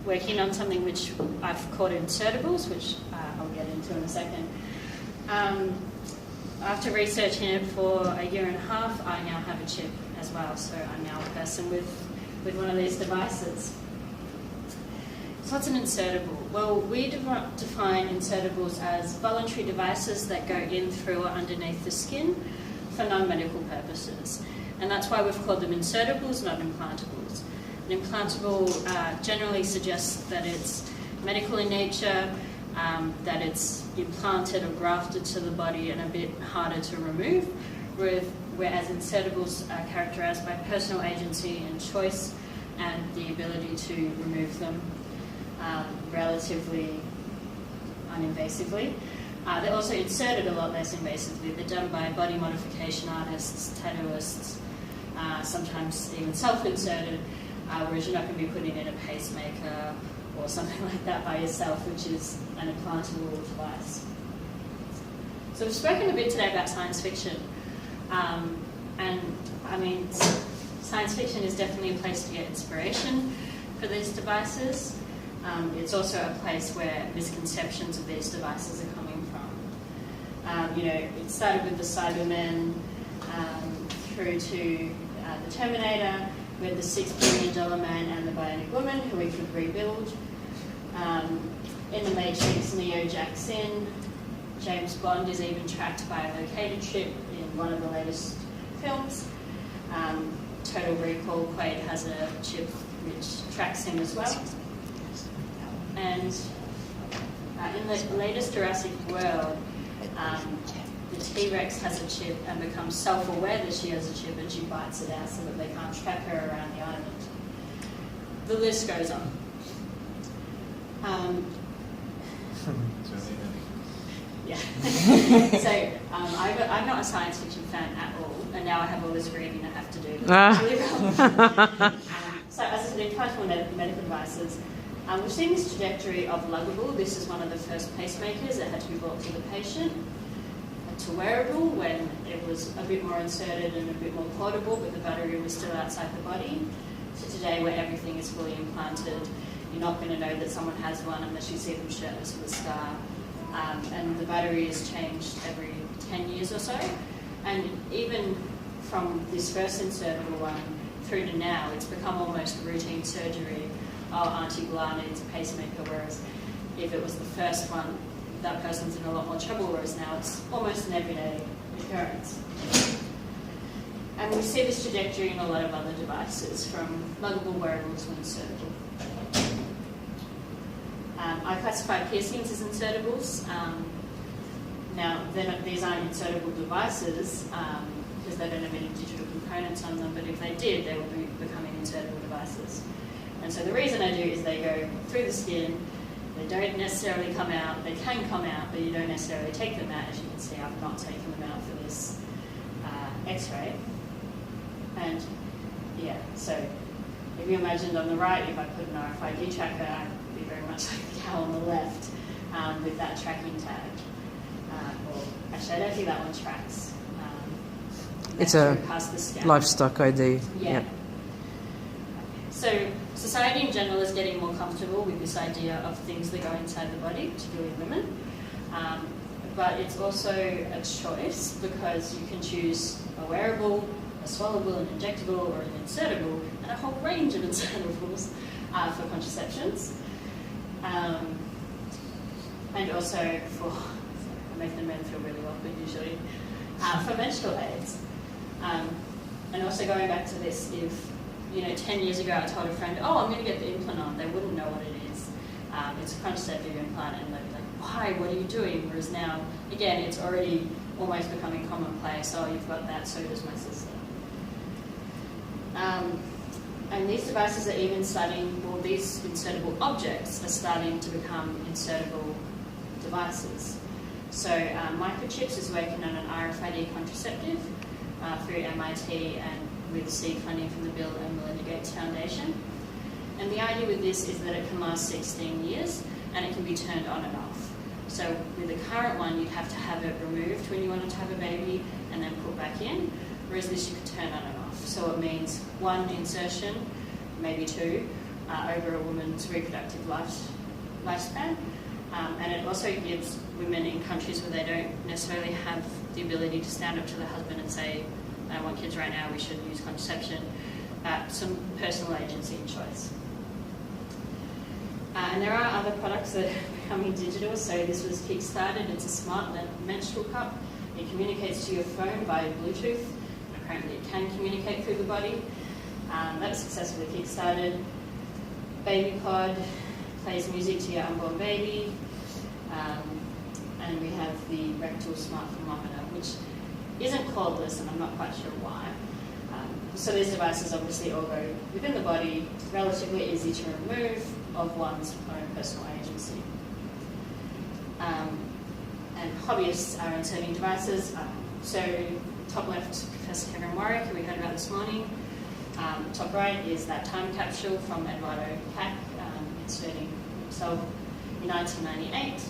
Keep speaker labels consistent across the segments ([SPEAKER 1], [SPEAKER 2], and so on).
[SPEAKER 1] working on something which I've called Insertables, which I'll get into in a second. After researching it for a year and a half, I now have a chip as well, so I'm now a person with one of these devices. So what's an insertable? Well, we define insertables as voluntary devices that go in, through, or underneath the skin for non-medical purposes. And that's why we've called them insertables, not implantables. An implantable generally suggests that it's medical in nature, that it's implanted or grafted to the body and a bit harder to remove, whereas insertables are characterised by personal agency and choice and the ability to remove them relatively uninvasively. They're also inserted a lot less invasively. They're done by body modification artists, tattooists, sometimes even self-inserted, whereas you're not going to be putting in a pacemaker or something like that by yourself, which is an implantable device. So we've spoken a bit today about science fiction. And I mean, science fiction is definitely a place to get inspiration for these devices. It's also a place where misconceptions of these devices are coming from. It started with the Cybermen through to the Terminator, with the $6 billion man and the Bionic Woman, who we could rebuild. In the Matrix, Neo jacks in. James Bond is even tracked by a locator chip in one of the latest films. Total Recall, Quaid has a chip which tracks him as well. And in the latest Jurassic World, the T-Rex has a chip and becomes self-aware that she has a chip, and she bites it out so that they can't track her around the island. The list goes on. Yeah. So I'm not a science fiction fan at all, and now I have all this reading I have to do. That's really relevant. So as I said, in partial medical devices, we've seen this trajectory of luggable. This is one of the first pacemakers that had to be brought to the patient, to wearable when it was a bit more inserted and a bit more portable, but the battery was still outside the body. So today, where everything is fully implanted, you're not going to know that someone has one unless you see them shirtless with a scar. And the battery is changed every 10 years or so. And even from this first insertable one through to now, it's become almost routine surgery. Oh, Auntie Blah needs a pacemaker, whereas if it was the first one, that person's in a lot more trouble, whereas now it's almost an everyday occurrence. And we see this trajectory in a lot of other devices, from luggable wearables to insertable. I classify piercings as insertables. Now, these aren't insertable devices because they don't have any digital components on them, but if they did, they would be becoming insertable devices. And so the reason I do is they go through the skin, they don't necessarily come out, they can come out, but you don't necessarily take them out. As you can see, I've not taken them out for this X-ray. And yeah, so if you imagined on the right, if I put an RFID tracker, I'd be very much like the cow on the left with that tracking tag. Or actually, I don't think that one tracks.
[SPEAKER 2] It's a livestock ID.
[SPEAKER 1] Yeah. So society in general is getting more comfortable with this idea of things that go inside the body, particularly women. But it's also a choice because you can choose a wearable, a swallowable, an injectable, or an insertable, and a whole range of insertables for contraceptions. And also for, I make the men feel really awkward usually, for menstrual aids. And also going back to this, if 10 years ago I told a friend, oh, I'm going to get the implant on, they wouldn't know what it is. It's a contraceptive implant, and they'd be like, why, what are you doing? Whereas now, again, it's already almost becoming commonplace. Oh, you've got that, so does my sister. And these devices are even starting, well, these insertable objects are starting to become insertable devices. So Microchips is working on an RFID contraceptive through MIT and with seed funding from the Bill and Melinda Gates Foundation. And the idea with this is that it can last 16 years and it can be turned on and off. So with the current one, you'd have to have it removed when you wanted to have a baby and then put back in, whereas this you could turn on and off. So it means one insertion, maybe two, over a woman's reproductive lifespan. And it also gives women in countries where they don't necessarily have the ability to stand up to their husband and say, I want kids right now, we should use contraception, some personal agency and choice. And there are other products that are becoming digital. So this was kickstarted. It's a smart menstrual cup. It communicates to your phone via Bluetooth. Apparently it can communicate through the body. That was successfully kickstarted. Baby pod plays music to your unborn baby. And we have the rectal smart thermometer, which isn't cordless, and I'm not quite sure why. So these devices obviously all go within the body, relatively easy to remove, of one's own personal agency. And hobbyists are inserting devices. So top left, Professor Kevin Warwick, who we heard about this morning. Top right is that time capsule from Eduardo Kac, inserting himself in 1998.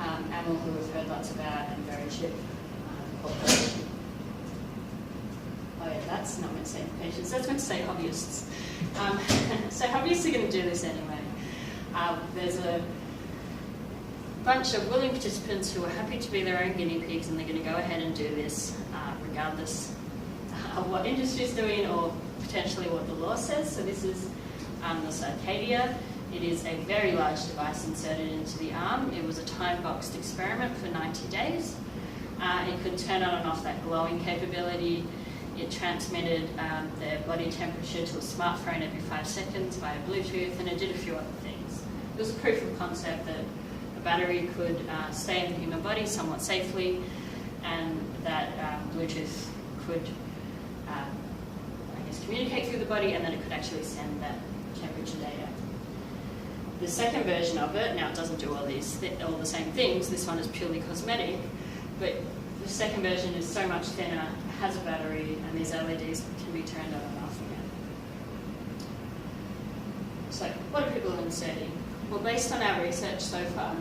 [SPEAKER 1] Amel, who we've heard lots about, and Verichip Corporation. Oh yeah, that's not meant to say patients, that's meant to say hobbyists. So hobbyists are going to do this anyway. There's a bunch of willing participants who are happy to be their own guinea pigs, and they're going to go ahead and do this regardless of what industry is doing or potentially what the law says. So this is the Circadia. It is a very large device inserted into the arm. It was a time-boxed experiment for 90 days. It could turn on and off that glowing capability. It transmitted their body temperature to a smartphone every 5 seconds via Bluetooth, and it did a few other things. It was a proof of concept that a battery could stay in the human body somewhat safely, and that Bluetooth could, communicate through the body, and that it could actually send that temperature data. The second version of it, now it doesn't do all the same things, this one is purely cosmetic, but the second version is so much thinner, has a battery, and these LEDs can be turned on and off again. So, what are people inserting? Well, based on our research so far,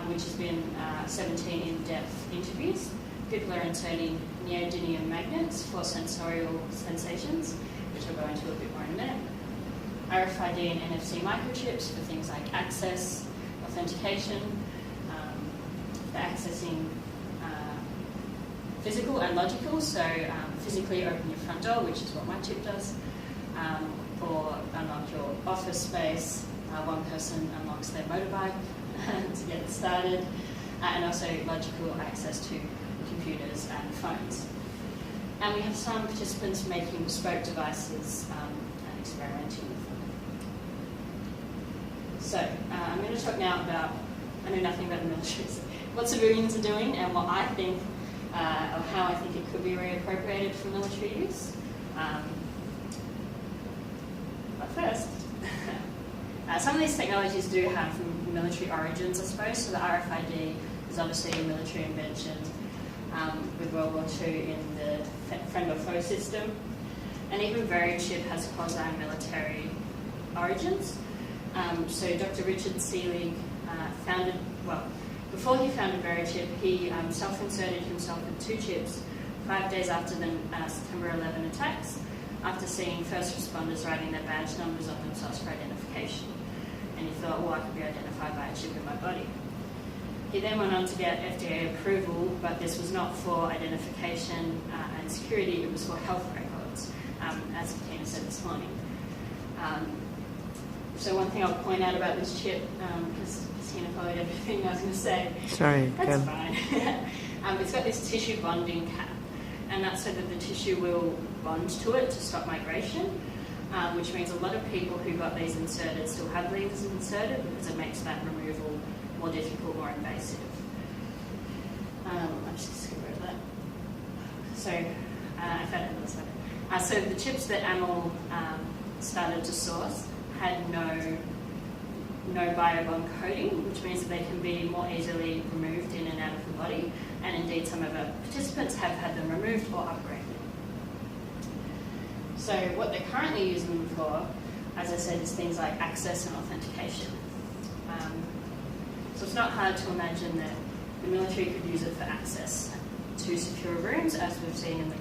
[SPEAKER 1] which has been 17 in-depth interviews, people are inserting neodymium magnets for sensorial sensations, which I'll go into a bit more in a minute. RFID and NFC microchips for things like access, authentication, for accessing physical and logical, so physically open your front door, which is what my chip does, or unlock your office space. One person unlocks their motorbike to get it started, and also logical access to computers and phones. And we have some participants making bespoke devices and experimenting with them. So I'm going to talk now about, I know nothing about the military, so what civilians are doing and what I think, or how I think it could be reappropriated for military use. But first, some of these technologies do have military origins, I suppose. So the RFID is obviously a military invention with World War II in the friend or foe system. And even Verichip has quasi-military origins. So Dr. Richard Seelig before he founded Verichip, he self-inserted himself with 2 chips 5 days after the September 11 attacks, after seeing first responders writing their badge numbers on themselves for identification. And he thought, well, I could be identified by a chip in my body. He then went on to get FDA approval, but this was not for identification and security, it was for health records, as Tina said this morning. So one thing I'll point out about this chip, because Tina followed everything I was going to say.
[SPEAKER 2] Sorry,
[SPEAKER 1] that's fine. It's got this tissue bonding cap, and that's so that the tissue will bond to it to stop migration, which means a lot of people who got these inserted still have these inserted because it makes that removal more difficult, more invasive. I'm just going to go to that. So, I found another slide. So the chips that Amel started to source had no biobond coating, which means that they can be more easily removed in and out of the body, and indeed some of our participants have had them removed or upgraded. So what they're currently using them for, as I said, is things like access and authentication. So it's not hard to imagine that the military could use it for access to secure rooms, as we've seen in the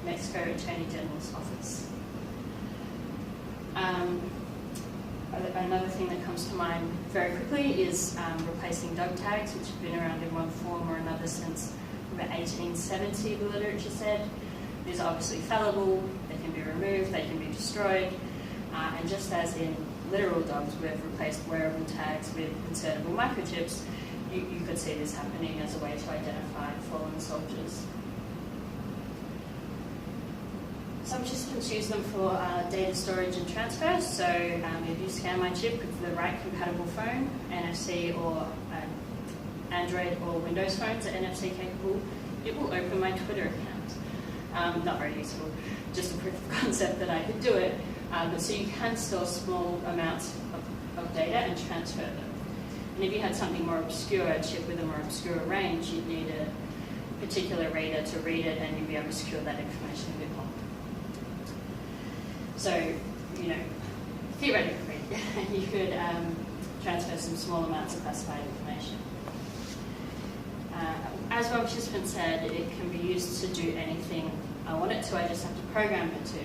[SPEAKER 1] Mexico Attorney General's office. another thing that comes to mind very quickly is replacing dog tags, which have been around in one form or another since about 1870, the literature said. These are obviously fallible, they can be removed, they can be destroyed, and just as in literal dogs, we've replaced wearable tags with insertable microchips, you could see this happening as a way to identify fallen soldiers. Some participants use them for data storage and transfer. So if you scan my chip with the right compatible phone, NFC or Android or Windows phones are NFC capable, it will open my Twitter account. Not very useful, just a proof of concept that I could do it. But so you can store small amounts of data and transfer them. And if you had something more obscure, a chip with a more obscure range, you'd need a particular reader to read it, and you'd be able to secure that information a bit more. So, you know, theoretically, you could transfer some small amounts of classified information. As one participant said, it can be used to do anything I want it to, I just have to program it to.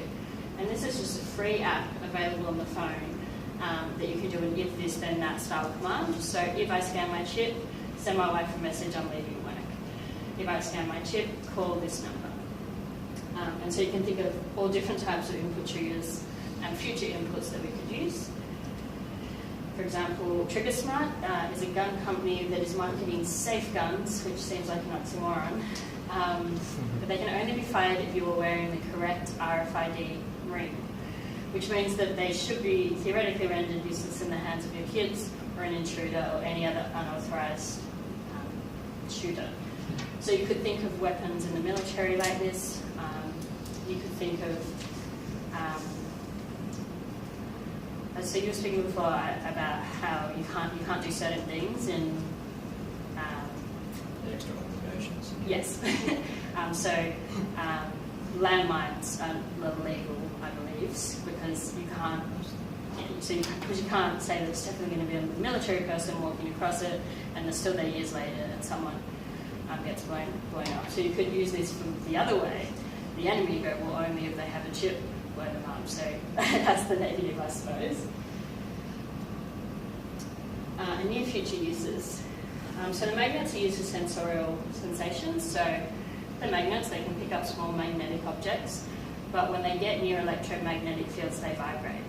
[SPEAKER 1] And this is just a free app available on the phone that you can do an if this then that style command. So if I scan my chip, send my wife a message, I'm leaving work. If I scan my chip, call this number. And so you can think of all different types of input triggers and future inputs that we could use. For example, Trigger Smart is a gun company that is marketing safe guns, which seems like an oxymoron, but they can only be fired if you are wearing the correct RFID ring, which means that they should be theoretically rendered useless in the hands of your kids or an intruder or any other unauthorised shooter. So you could think of weapons in the military like this. You could think of, so you were speaking before about how you can't do certain things in
[SPEAKER 3] the extra obligations.
[SPEAKER 1] Yes. Landmines are illegal, I believe, because you can't. Because you can't say that it's definitely going to be a military person walking across it, and they're still there years later, and someone gets blown up. So you could use this from the other way. The enemy go, well, only if they have a chip, blow them up. So that's the negative, I suppose. And near future uses. So the magnets are used for sensorial sensations. So the magnets, they can pick up small magnetic objects, but when they get near electromagnetic fields, they vibrate.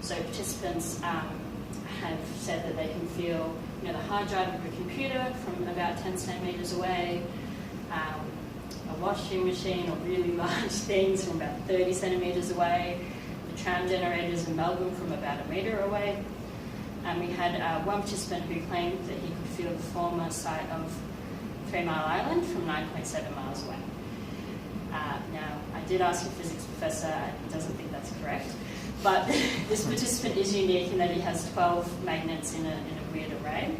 [SPEAKER 1] So participants have said that they can feel, the hard drive of a computer from about 10 centimetres away, a washing machine or really large things from about 30 centimetres away, the tram generators in Melbourne from about a metre away. And we had one participant who claimed that he could feel the former site of 3 Mile Island from 9.7 miles away. Now, I did ask a physics professor, he doesn't think that's correct, but this participant is unique in that he has 12 magnets in a weird array.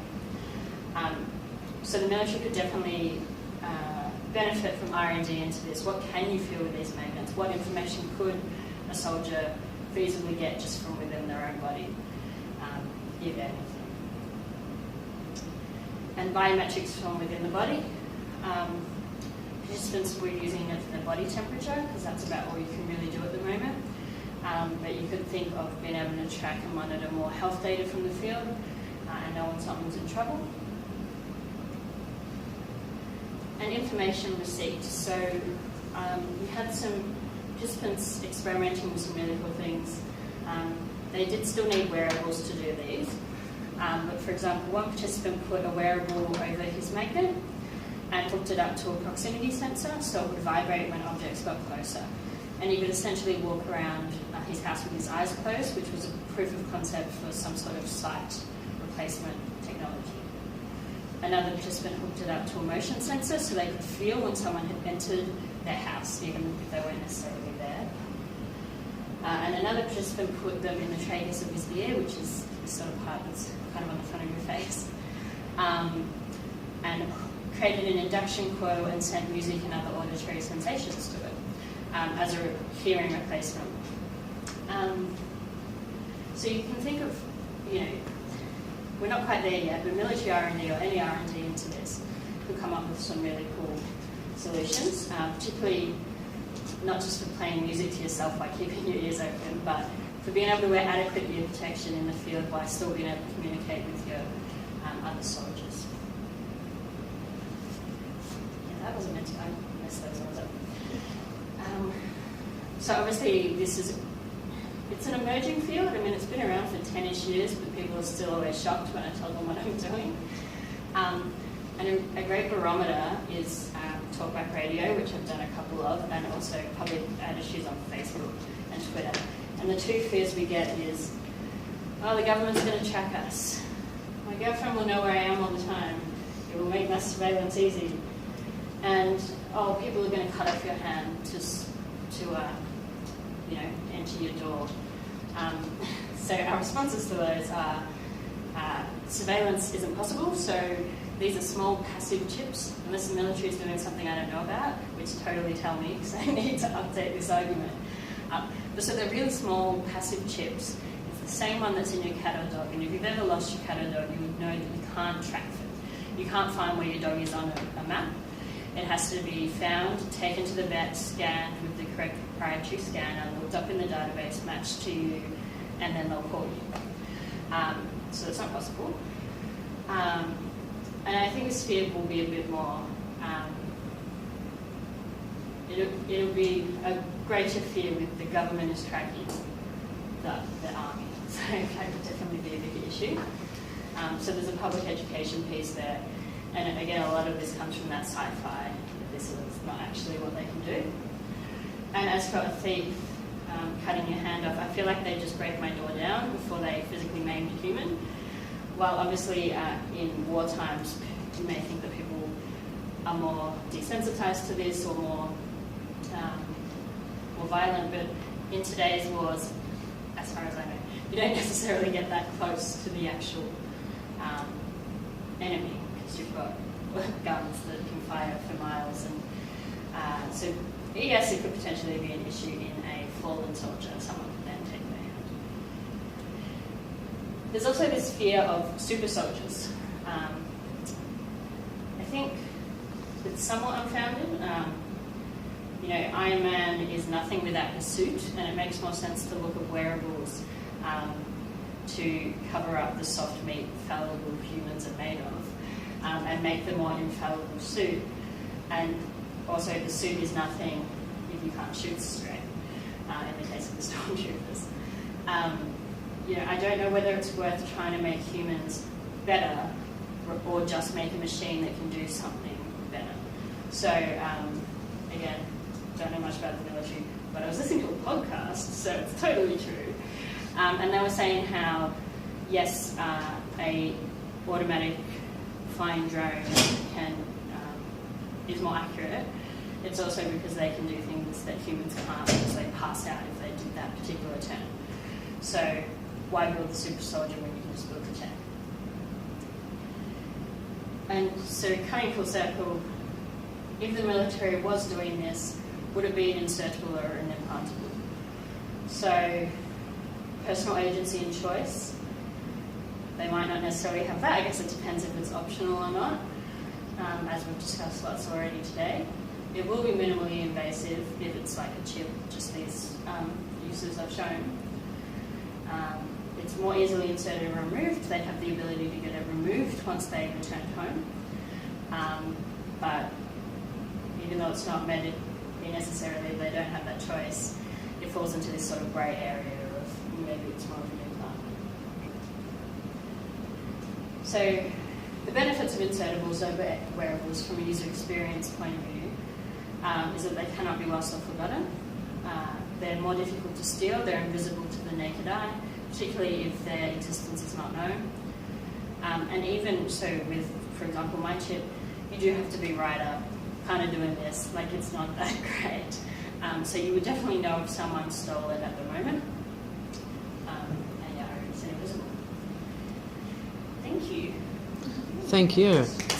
[SPEAKER 1] So the military could definitely benefit from R&D into this. What can you feel with these magnets? What information could a soldier feasibly get just from within their own body, if anything? And biometrics from within the body. Participants were using it for their body temperature, because that's about all you can really do at the moment. But you could think of being able to track and monitor more health data from the field and know when someone's in trouble. And information receipt. So we had some participants experimenting with some really cool things. They did still need wearables to do these. But for example, one participant put a wearable over his magnet and hooked it up to a proximity sensor so it would vibrate when objects got closer. And he could essentially walk around his house with his eyes closed, which was a proof of concept for some sort of sight replacement technology. Another participant hooked it up to a motion sensor so they could feel when someone had entered their house, even if they weren't necessarily there. And another participant put them in the tragus of his ear, which is this sort of part that's kind of on the front of your face, and created an induction coil and sent music and other auditory sensations to it as a hearing replacement. So you can think of, we're not quite there yet, but military R&D or any R&D into this could come up with some really cool solutions, particularly not just for playing music to yourself by keeping your ears open, but for being able to wear adequate ear protection in the field while still being able to communicate with your other soldiers. Yeah, that wasn't meant to, I messed those ones up. So obviously it's an emerging field. I mean, it's been around for 10-ish years, but people are still always shocked when I tell them what I'm doing. And a great barometer is talkback radio, which I've done a couple of, and also public ad issues on Facebook and Twitter. And the two fears we get is, oh, the government's going to track us. My girlfriend will know where I am all the time. It will make mass surveillance easy. And, oh, people are going to cut off your hand to enter your door. So our responses to those are surveillance isn't possible, so these are small passive chips, unless the military is doing something I don't know about, which totally tell me, because I need to update this argument. So they're really small passive chips. It's the same one that's in your cat or dog, and if you've ever lost your cat or dog, you would know that you can't track it. You can't find where your dog is on a map. It has to be found, taken to the vet, scanned with the correct proprietary scanner, looked up in the database, matched to you, and then they'll call you. So it's not possible. And I think this fear will be a bit more, it'll be a greater fear with the government is tracking the army. So that would definitely be a bigger issue. So there's a public education piece there. And again, a lot of this comes from that sci-fi. This is not actually what they can do. And as for a thief cutting your hand off, I feel like they just break my door down before they physically maim a human. While obviously in war times, you may think that people are more desensitized to this or more violent, but in today's wars, as far as I know, you don't necessarily get that close to the actual enemy, because you've got guns that can fire for miles. And so yes, it could potentially be an issue in a fallen soldier. Someone could then take their hand. There's also this fear of super soldiers. I think it's somewhat unfounded. Iron Man is nothing without his suit, and it makes more sense to look at wearables to cover up the soft meat fallible humans are made of, and make them more infallible suit. And also the suit is nothing if you can't shoot straight, in the case of the stormtroopers. I don't know whether it's worth trying to make humans better or just make a machine that can do something better. So, again, don't know much about the military, but I was listening to a podcast, so it's totally true. And they were saying how, yes, a automatic flying drone is more accurate. It's also because they can do things that humans can't, because they pass out if they did that particular turn. So why build the super soldier when you can just build the tank? And so coming full circle, if the military was doing this, would it be an insertable or an implantable? So personal agency and choice, they might not necessarily have that. I guess it depends if it's optional or not, as we've discussed lots already today. It will be minimally invasive if it's like a chip, just these uses I've shown. It's more easily inserted and removed. They have the ability to get it removed once they return home. But even though it's not medically necessarily, they don't have that choice, it falls into this sort of grey area of maybe it's more of an implant. So the benefits of insertables over wearables from a user experience point of view is that they cannot be lost or forgotten. They're more difficult to steal. They're invisible to the naked eye, particularly if their existence is not known. And even so with, for example, my chip, you do have to be right up, kind of doing this, like it's not that great. So you would definitely know if someone stole it at the moment. And yeah, it's invisible. Thank you.
[SPEAKER 2] Thank you.